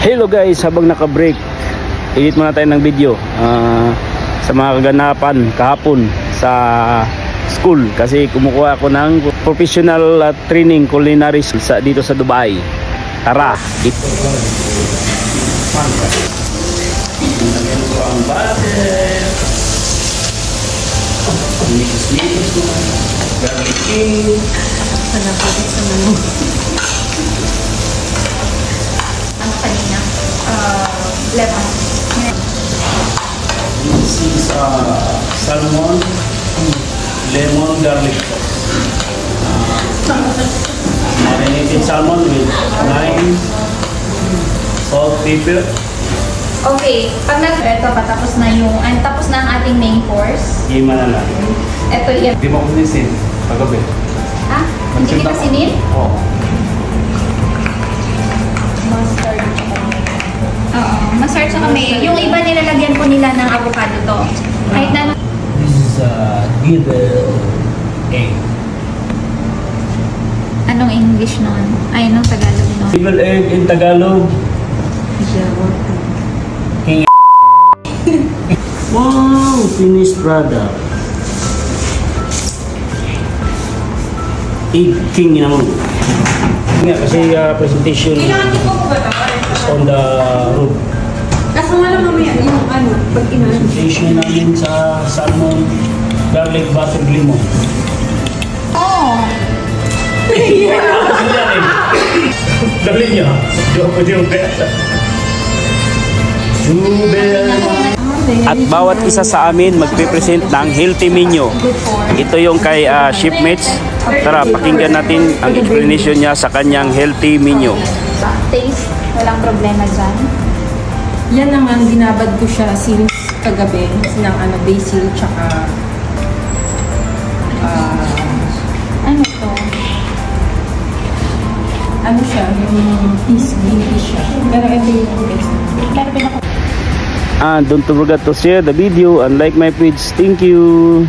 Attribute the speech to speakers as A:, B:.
A: Hello guys, habang naka-break, edit muna tayo ng video sa mga kaganapan kahapon sa school kasi kumukuha ako ng professional training culinary dito sa Dubai. Tara! Ito ang butter. Mix-mix mo. Garlic king.
B: Pagkakabit sa menu. Ano kanina? Lemon.
A: This is salmon, lemon, garlic. Marinated salmon with lime, salt, pepper.
B: Okay, pag ito patapos na tapos na ang ating main course.
A: Gima na lang.
B: Ito yan.
C: Di mo kunisin paggabi.
B: Ha? Hindi kita sinin?
C: Oo.
B: Mustard. Oo, mustard sa kami. Yung iba nilalagyan po nila ng avocado to. Kahit na
A: This is gizzard egg.
B: anong English nun? Ay, anong Tagalog nun?
A: Gizzard egg in Tagalog. Wow, finished product. Egg king naman. Nga kasi presentation on the roof.
D: Kaso nga lang mamaya yung pag inahin.
A: Presentation namin sa salmon, garlic, butter, lemon.
B: Oh!
A: Dali niya. At bawat isa sa amin magpipresent ng healthy menu. Ito yung kay shipmates. Tara, pakinggan natin ang explanation niya sa kanyang healthy menu.
B: Taste, walang problema dyan.
D: Yan naman, binabad ko siya since kagabi ng basil tsaka
B: Ano to?
D: ano siya, yung green fish siya. Pero ito yung best.
B: Pero pinaka...
A: And don't forget to share the video and like my page. Thank you.